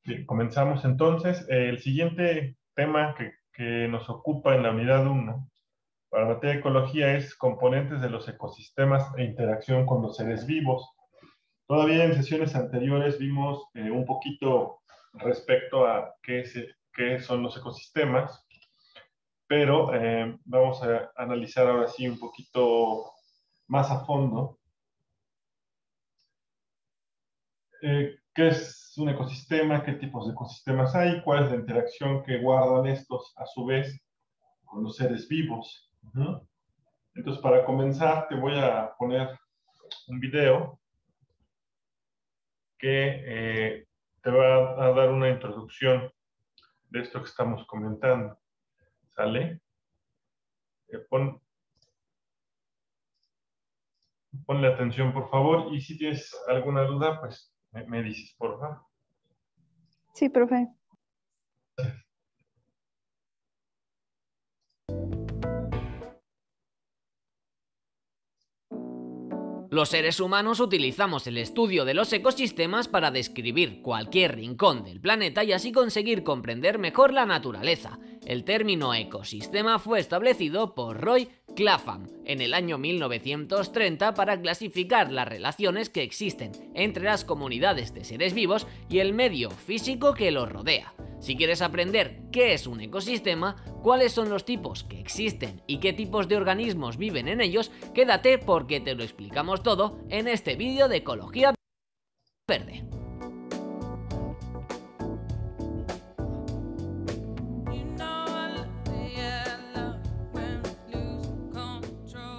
Bien, comenzamos entonces. El siguiente tema que nos ocupa en la unidad 1 para la materia de ecología es componentes de los ecosistemas e interacción con los seres vivos. Todavía en sesiones anteriores vimos un poquito respecto a qué son los ecosistemas, pero vamos a analizar ahora sí un poquito más a fondo qué es un ecosistema, qué tipos de ecosistemas hay, cuál es la interacción que guardan estos a su vez con los seres vivos. Entonces, para comenzar, te voy a poner un video que te va a dar una introducción de esto que estamos comentando. ¿Sale? Ponle atención, por favor, y si tienes alguna duda, pues me dices, por favor. Sí, profe. Los seres humanos utilizamos el estudio de los ecosistemas para describir cualquier rincón del planeta y así conseguir comprender mejor la naturaleza. El término ecosistema fue establecido por Roy Clapham en el año 1930 para clasificar las relaciones que existen entre las comunidades de seres vivos y el medio físico que los rodea. Si quieres aprender qué es un ecosistema, cuáles son los tipos que existen y qué tipos de organismos viven en ellos, quédate porque te lo explicamos todo en este vídeo de Ecología Verde.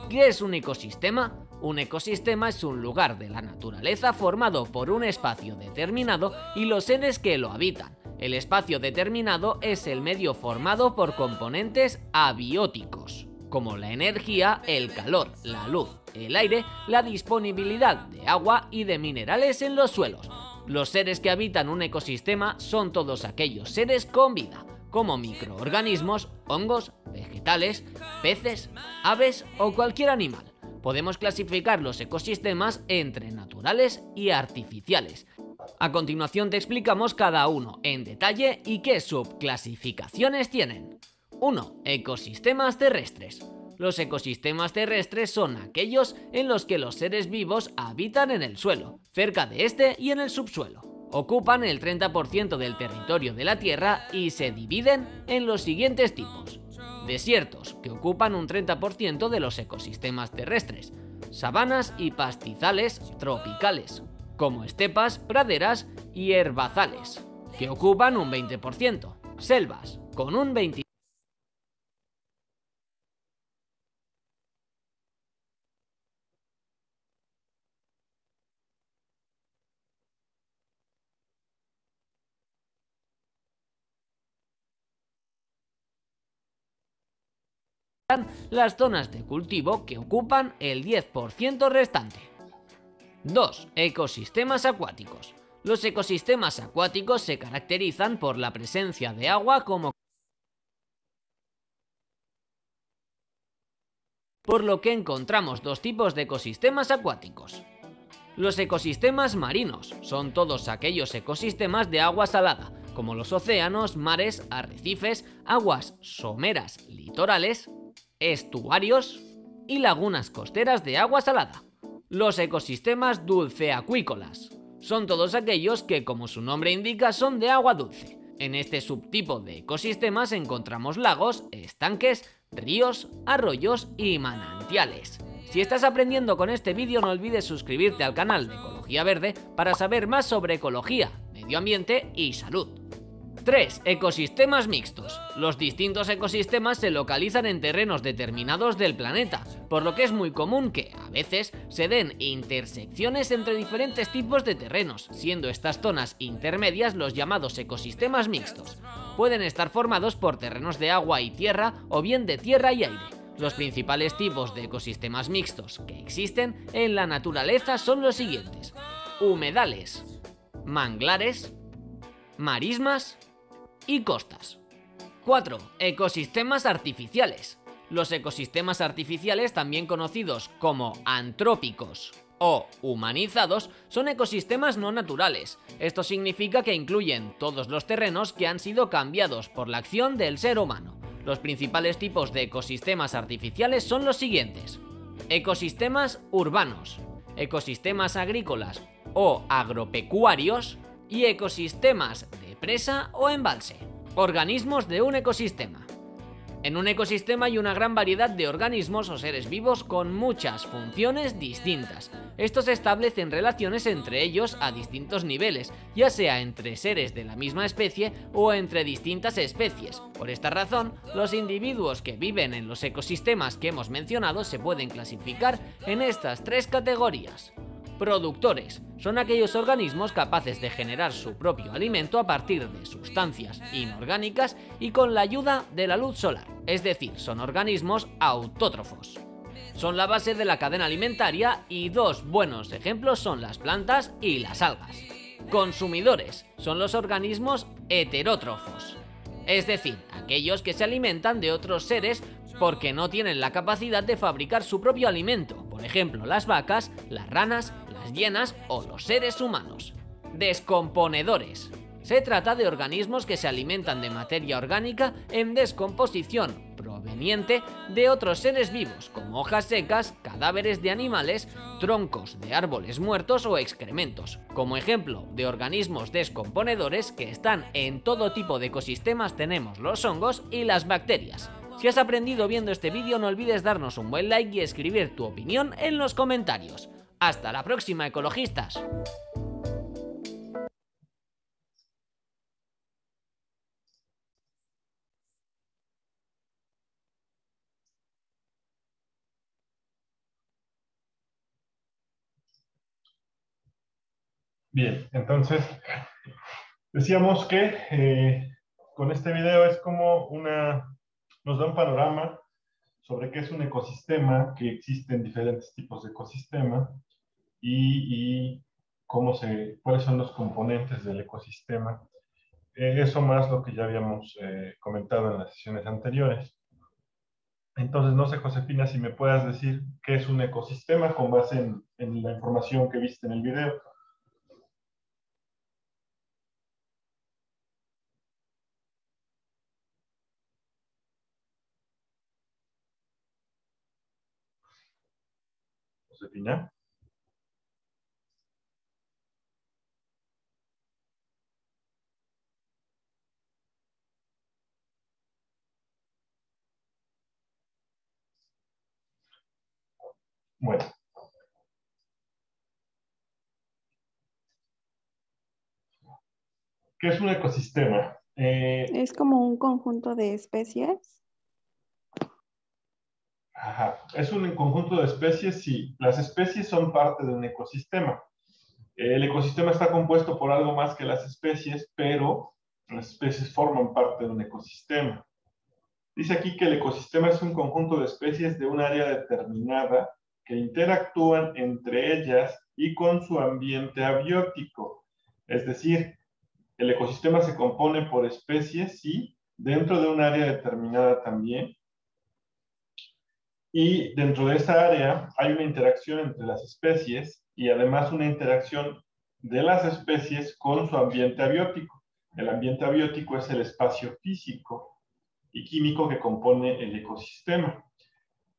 ¿Qué es un ecosistema? Un ecosistema es un lugar de la naturaleza formado por un espacio determinado y los seres que lo habitan. El espacio determinado es el medio formado por componentes abióticos, como la energía, el calor, la luz, el aire, la disponibilidad de agua y de minerales en los suelos. Los seres que habitan un ecosistema son todos aquellos seres con vida, como microorganismos, hongos, vegetales, peces, aves o cualquier animal. Podemos clasificar los ecosistemas entre naturales y artificiales. A continuación te explicamos cada uno en detalle y qué subclasificaciones tienen. 1. Ecosistemas terrestres. Los ecosistemas terrestres son aquellos en los que los seres vivos habitan en el suelo, cerca de este y en el subsuelo. Ocupan el 30% del territorio de la Tierra y se dividen en los siguientes tipos. Desiertos, que ocupan un 30% de los ecosistemas terrestres. Sabanas y pastizales tropicales, como estepas, praderas y herbazales, que ocupan un 20%. Selvas, con un 20%. Las zonas de cultivo que ocupan el 10% restante. 2. Ecosistemas acuáticos. Los ecosistemas acuáticos se caracterizan por la presencia de agua por lo que encontramos dos tipos de ecosistemas acuáticos. Los ecosistemas marinos son todos aquellos ecosistemas de agua salada, como los océanos, mares, arrecifes, aguas someras litorales, estuarios y lagunas costeras de agua salada. Los ecosistemas dulceacuícolas son todos aquellos que, como su nombre indica, son de agua dulce. En este subtipo de ecosistemas encontramos lagos, estanques, ríos, arroyos y manantiales. Si estás aprendiendo con este vídeo, no olvides suscribirte al canal de Ecología Verde para saber más sobre ecología, medio ambiente y salud. 3. Ecosistemas mixtos. Los distintos ecosistemas se localizan en terrenos determinados del planeta, por lo que es muy común que, a veces, se den intersecciones entre diferentes tipos de terrenos, siendo estas zonas intermedias los llamados ecosistemas mixtos. Pueden estar formados por terrenos de agua y tierra o bien de tierra y aire. Los principales tipos de ecosistemas mixtos que existen en la naturaleza son los siguientes: humedales, manglares, marismas y costas. 4. Ecosistemas artificiales. Los ecosistemas artificiales, también conocidos como antrópicos o humanizados son ecosistemas no naturales. Esto significa que incluyen todos los terrenos que han sido cambiados por la acción del ser humano. Los principales tipos de ecosistemas artificiales son los siguientes: ecosistemas urbanos, ecosistemas agrícolas o agropecuarios y ecosistemas de presa o embalse. Organismos de un ecosistema. En un ecosistema hay una gran variedad de organismos o seres vivos con muchas funciones distintas. Estos establecen relaciones entre ellos a distintos niveles, ya sea entre seres de la misma especie o entre distintas especies. Por esta razón, los individuos que viven en los ecosistemas que hemos mencionado se pueden clasificar en estas tres categorías. Productores son aquellos organismos capaces de generar su propio alimento a partir de sustancias inorgánicas y con la ayuda de la luz solar, es decir, son organismos autótrofos. Son la base de la cadena alimentaria y dos buenos ejemplos son las plantas y las algas. Consumidores son los organismos heterótrofos, es decir, aquellos que se alimentan de otros seres porque no tienen la capacidad de fabricar su propio alimento, por ejemplo las vacas, las ranas, las hienas o los seres humanos. Descomponedores. Se trata de organismos que se alimentan de materia orgánica en descomposición proveniente de otros seres vivos, como hojas secas, cadáveres de animales, troncos de árboles muertos o excrementos. Como ejemplo de organismos descomponedores que están en todo tipo de ecosistemas tenemos los hongos y las bacterias. Si has aprendido viendo este vídeo, no olvides darnos un buen like y escribir tu opinión en los comentarios. ¡Hasta la próxima, ecologistas! Bien, entonces decíamos que con este video es como nos da un panorama sobre qué es un ecosistema, que existen diferentes tipos de ecosistema y cuáles son los componentes del ecosistema. Eso más lo que ya habíamos comentado en las sesiones anteriores. Entonces, no sé, Josefina, si me puedas decir qué es un ecosistema con base en la información que viste en el video. Josefina. Bueno. ¿Qué es un ecosistema? Es como un conjunto de especies. Ajá. ¿Es un conjunto de especies? Sí. Las especies son parte de un ecosistema. El ecosistema está compuesto por algo más que las especies, pero las especies forman parte de un ecosistema. Dice aquí que el ecosistema es un conjunto de especies de un área determinada que interactúan entre ellas y con su ambiente abiótico. Es decir, el ecosistema se compone por especies, sí, dentro de un área determinada también. Y dentro de esa área hay una interacción entre las especies y además una interacción de las especies con su ambiente abiótico. El ambiente abiótico es el espacio físico y químico que compone el ecosistema.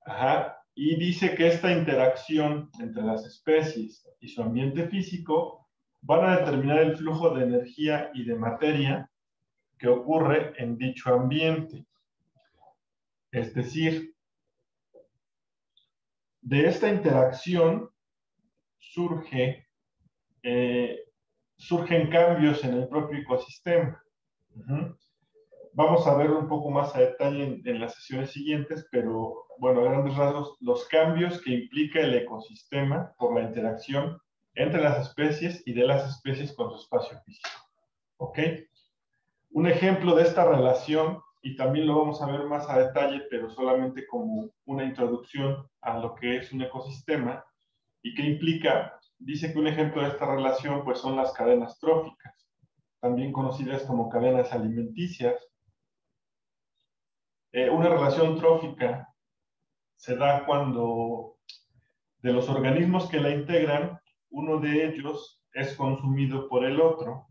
Ajá. Y dice que esta interacción entre las especies y su ambiente físico van a determinar el flujo de energía y de materia que ocurre en dicho ambiente. Es decir, de esta interacción surgen cambios en el propio ecosistema. Vamos a ver un poco más a detalle en las sesiones siguientes, pero bueno, a grandes rasgos, los cambios que implica el ecosistema por la interacción entre las especies y de las especies con su espacio físico. ¿Ok? Un ejemplo de esta relación, y también lo vamos a ver más a detalle, pero solamente como una introducción a lo que es un ecosistema y qué implica, dice que un ejemplo de esta relación pues son las cadenas tróficas, también conocidas como cadenas alimenticias. Una relación trófica se da cuando De los organismos que la integran, uno de ellos es consumido por el otro.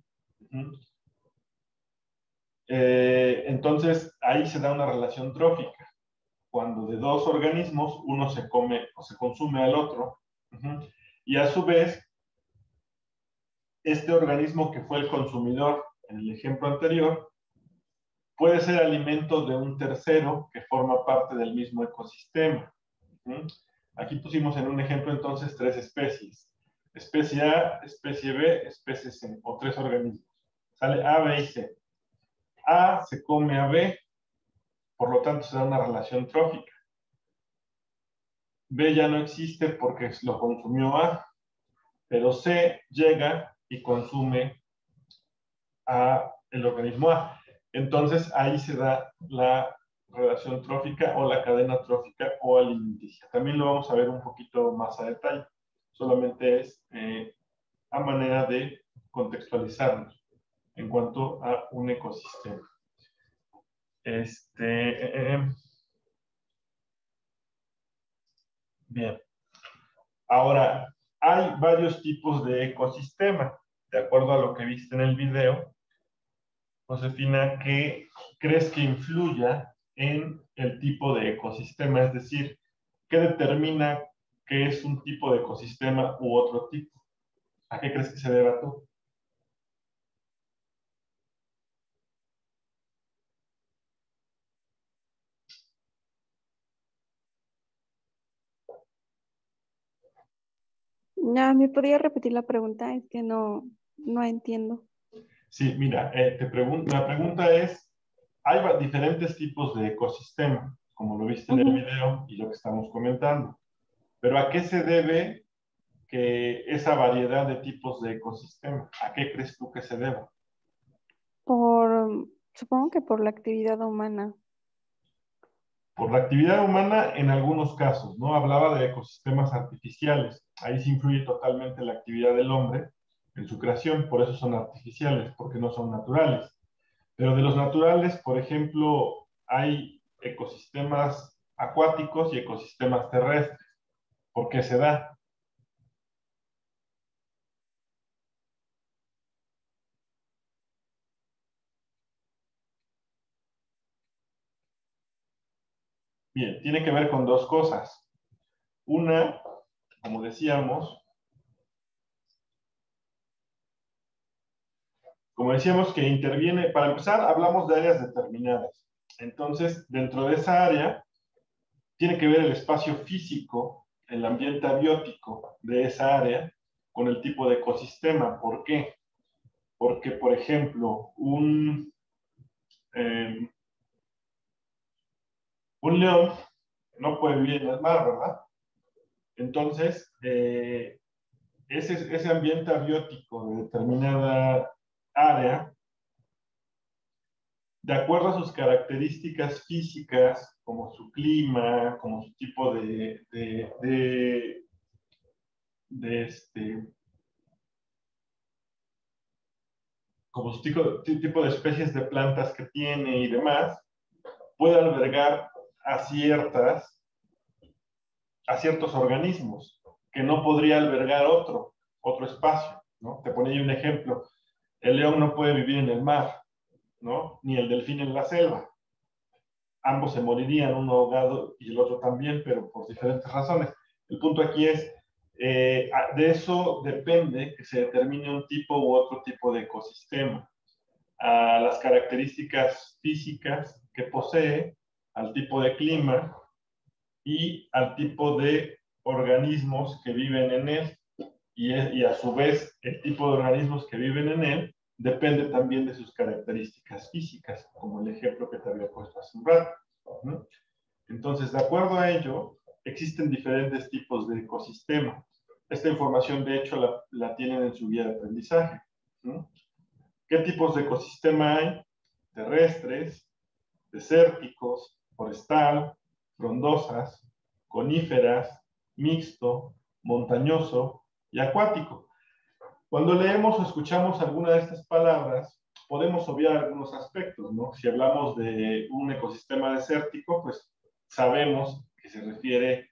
Entonces, ahí se da una relación trófica. Cuando de dos organismos, uno se come o se consume al otro. Y a su vez, este organismo que fue el consumidor en el ejemplo anterior, puede ser alimento de un tercero que forma parte del mismo ecosistema. Aquí pusimos en un ejemplo entonces 3 especies. Especie A, especie B, especie C, o 3 organismos. Sale A, B y C. A se come a B, por lo tanto se da una relación trófica. B ya no existe porque lo consumió A, pero C llega y consume a el organismo A. Entonces ahí se da la relación trófica o la cadena trófica o alimenticia. También lo vamos a ver un poquito más a detalle. Solamente es a manera de contextualizarnos en cuanto a un ecosistema. Bien. Ahora, hay varios tipos de ecosistema. De acuerdo a lo que viste en el video, Josefina, ¿qué crees que influya en el tipo de ecosistema? Es decir, ¿qué determina qué es un tipo de ecosistema u otro tipo? ¿A qué crees que se deba tú? No, ¿me podría repetir la pregunta? Es que no entiendo. Sí, mira, la pregunta es, hay diferentes tipos de ecosistema, como lo viste en el video y lo que estamos comentando, pero ¿a qué se debe que esa variedad de tipos de ecosistema? ¿A qué crees tú que se deba? Supongo que por la actividad humana. Por la actividad humana en algunos casos, ¿no? Hablaba de ecosistemas artificiales. Ahí se influye totalmente la actividad del hombre en su creación, por eso son artificiales, porque no son naturales. Pero de los naturales, por ejemplo, hay ecosistemas acuáticos y ecosistemas terrestres. ¿Por qué se da? Bien, tiene que ver con dos cosas. Una, como decíamos, que interviene, para empezar, hablamos de áreas determinadas. Entonces, dentro de esa área, tiene que ver el espacio físico, el ambiente abiótico de esa área con el tipo de ecosistema. ¿Por qué? Porque, por ejemplo, un león no puede vivir en el mar, ¿verdad? Entonces, ese ambiente abiótico de determinada área, de acuerdo a sus características físicas, como su clima, como su tipo como su tipo de especies de plantas que tiene y demás, puede albergar a ciertos organismos que no podría albergar otro espacio, ¿no? Te ponía un ejemplo. El león no puede vivir en el mar, ¿no? Ni el delfín en la selva. Ambos se morirían, uno ahogado y el otro también, pero por diferentes razones. El punto aquí es, de eso depende que se determine un tipo u otro tipo de ecosistema. A las características físicas que posee, al tipo de clima y al tipo de organismos que viven en él. Y a su vez, el tipo de organismos que viven en él depende también de sus características físicas, como el ejemplo que te había puesto hace un rato. Entonces, de acuerdo a ello, existen diferentes tipos de ecosistema. Esta información, de hecho, la tienen en su guía de aprendizaje. ¿Qué tipos de ecosistema hay? Terrestres, desérticos, forestal, frondosas, coníferas, mixto, montañoso y acuático. Cuando leemos o escuchamos alguna de estas palabras, podemos obviar algunos aspectos, ¿no? Si hablamos de un ecosistema desértico, pues sabemos que se refiere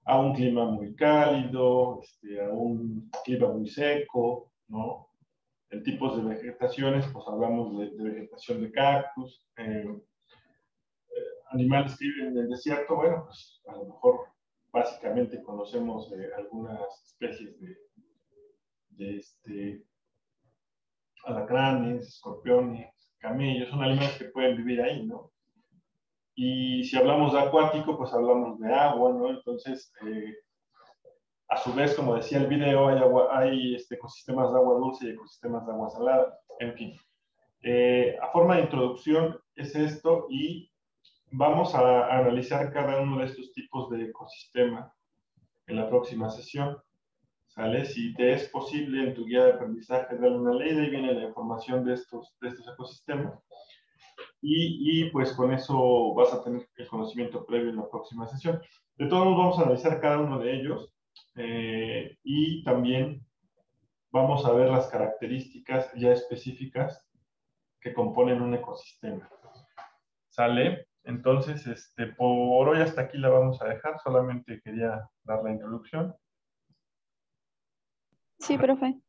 a un clima muy cálido, a un clima muy seco, ¿no? En tipos de vegetaciones, pues hablamos de vegetación de cactus, animales que viven en el desierto, bueno, pues a lo mejor básicamente conocemos algunas especies de alacranes, escorpiones, camellos, son animales que pueden vivir ahí, ¿no? Y si hablamos de acuático, pues hablamos de agua, ¿no? Entonces, a su vez, como decía el video, hay ecosistemas de agua dulce y ecosistemas de agua salada, en fin. A forma de introducción es esto y vamos a analizar cada uno de estos tipos de ecosistema en la próxima sesión. ¿Sale? Si te es posible en tu guía de aprendizaje darle una leída, ahí viene la información de estos ecosistemas. Y pues con eso vas a tener el conocimiento previo en la próxima sesión. De todos modos, vamos a analizar cada uno de ellos y también vamos a ver las características ya específicas que componen un ecosistema. ¿Sale? Entonces, por hoy hasta aquí la vamos a dejar. Solamente quería dar la introducción. Sí, profe.